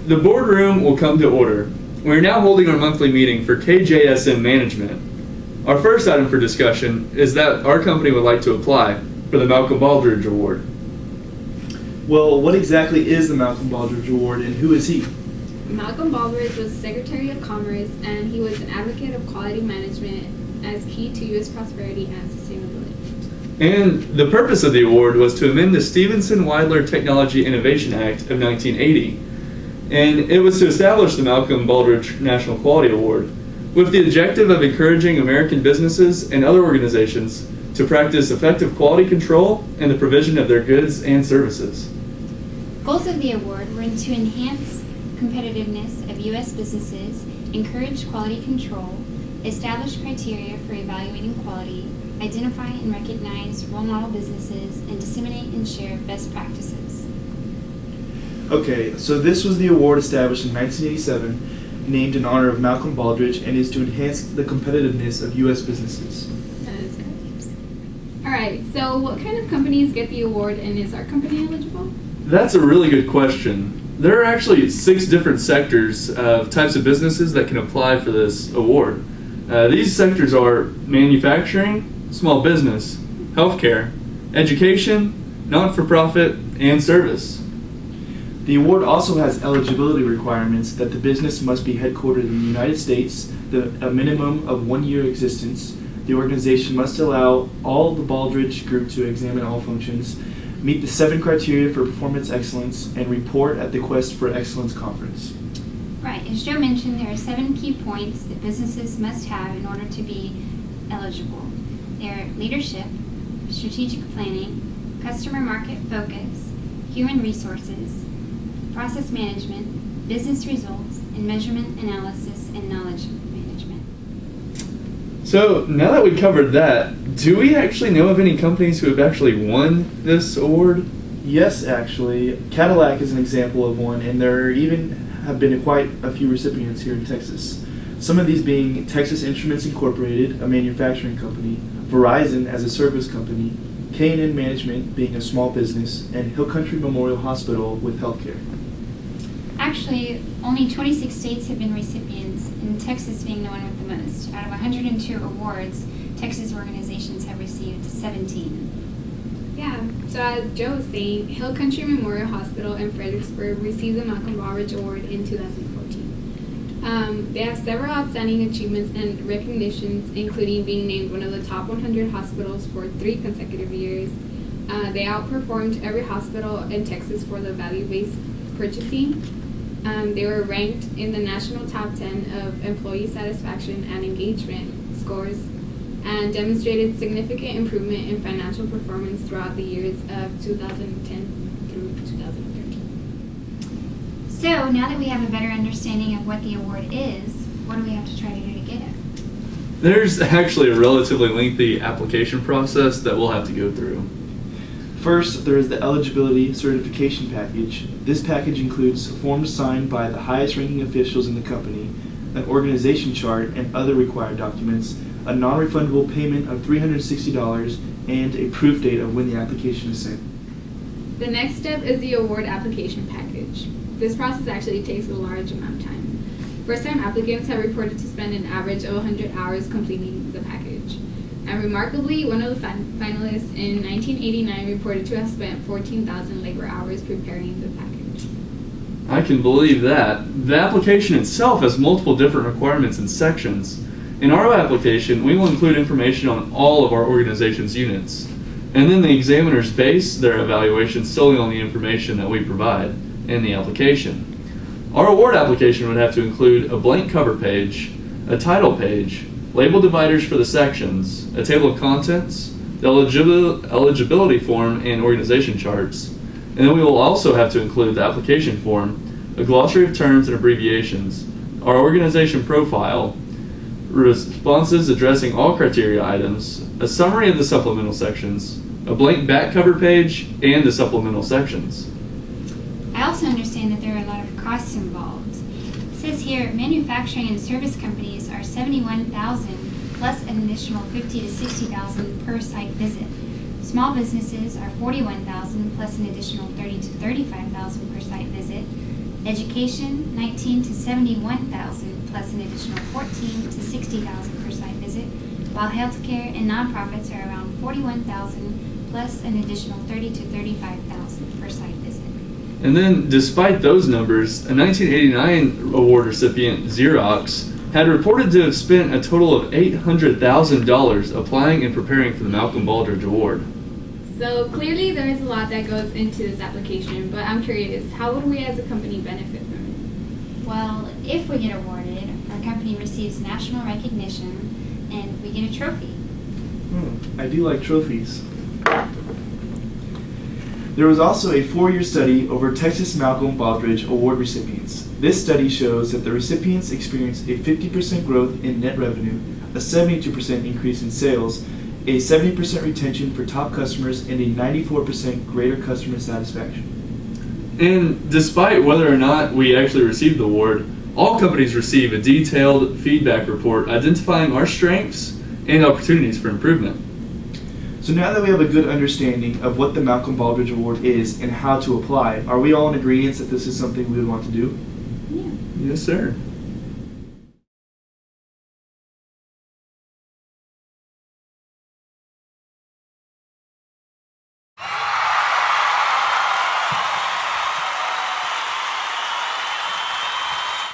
The boardroom will come to order. We are now holding our monthly meeting for KJSM Management. Our first item for discussion is that our company would like to apply for the Malcolm Baldrige Award. Well, what exactly is the Malcolm Baldrige Award and who is he? Malcolm Baldrige was Secretary of Commerce, and he was an advocate of quality management as key to U.S. prosperity and sustainability. And the purpose of the award was to amend the Stevenson-Weidler Technology Innovation Act of 1980. And it was to establish the Malcolm Baldrige National Quality Award with the objective of encouraging American businesses and other organizations to practice effective quality control and the provision of their goods and services. Goals of the award were to enhance competitiveness of U.S. businesses, encourage quality control, establish criteria for evaluating quality, identify and recognize role model businesses, and disseminate and share best practices. Okay, so this was the award established in 1987, named in honor of Malcolm Baldrige, and is to enhance the competitiveness of U.S. businesses. That is correct. All right, so what kind of companies get the award, and is our company eligible? That's a really good question. There are actually 6 different sectors of types of businesses that can apply for this award. These sectors are manufacturing, small business, healthcare, education, not-for-profit, and service. The award also has eligibility requirements that the business must be headquartered in the United States, a minimum of 1 year existence. The organization must allow all the Baldrige Group to examine all functions, meet the 7 criteria for performance excellence, and report at the Quest for Excellence conference. Right, as Joe mentioned, there are 7 key points that businesses must have in order to be eligible. They're leadership, strategic planning, customer market focus, human resources, process management, business results, and measurement analysis and knowledge management. So now that we covered that, do we actually know of any companies who have actually won this award? Yes, actually. Cadillac is an example of one, and there even have been quite a few recipients here in Texas. Some of these being Texas Instruments Incorporated, a manufacturing company, Verizon as a service company, K&N Management being a small business, and Hill Country Memorial Hospital with healthcare. Actually, only 26 states have been recipients, and Texas being the one with the most. Out of 102 awards, Texas organizations have received 17. Yeah, so as Joe was saying, Hill Country Memorial Hospital in Fredericksburg received the Malcolm Baldrige Award in 2014. They have several outstanding achievements and recognitions, including being named one of the top 100 hospitals for 3 consecutive years. They outperformed every hospital in Texas for the value-based purchasing. They were ranked in the national top 10 of employee satisfaction and engagement scores, and demonstrated significant improvement in financial performance throughout the years of 2010 through 2013. So, now that we have a better understanding of what the award is, what do we have to try to do to get it? There's actually a relatively lengthy application process that we'll have to go through. First, there is the eligibility certification package. This package includes forms signed by the highest-ranking officials in the company, an organization chart and other required documents, a non-refundable payment of $360, and a proof date of when the application is sent. The next step is the award application package. This process actually takes a large amount of time. First-time applicants have reported to spend an average of 100 hours completing the package. And remarkably, one of the finalists in 1989 reported to have spent 14,000 labor hours preparing the package. I can believe that. The application itself has multiple different requirements and sections. In our application, we will include information on all of our organization's units. And then the examiners base their evaluation solely on the information that we provide in the application. Our award application would have to include a blank cover page, a title page, label dividers for the sections, a table of contents, the eligibility form, and organization charts. And then we will also have to include the application form, a glossary of terms and abbreviations, our organization profile, responses addressing all criteria items, a summary of the supplemental sections, a blank back cover page, and the supplemental sections. I also understand that there are a lot of costs involved. It says here, manufacturing and service companies are $71,000 plus an additional $50,000 to $60,000 per site visit. Small businesses are $41,000 plus an additional $30,000 to $35,000 per site visit. Education, 19 to 71,000 plus an additional 14 to 60,000 per site visit, while healthcare and nonprofits are around 41,000 plus an additional 30 to 35,000 per site visit. And then, despite those numbers, a 1989 award recipient, Xerox, had reported to have spent a total of $800,000 applying and preparing for the Malcolm Baldrige Award. So clearly there is a lot that goes into this application, but I'm curious, how would we as a company benefit from it? Well, if we get awarded, our company receives national recognition and we get a trophy. I do like trophies. There was also a 4-year study over Texas Malcolm Baldrige Award recipients. This study shows that the recipients experienced a 50% growth in net revenue, a 72% increase in sales, a 70% retention for top customers, and a 94% greater customer satisfaction. And despite whether or not we actually received the award, all companies receive a detailed feedback report identifying our strengths and opportunities for improvement. So now that we have a good understanding of what the Malcolm Baldrige Award is and how to apply, are we all in agreement that this is something we would want to do? Yeah. Yes, sir.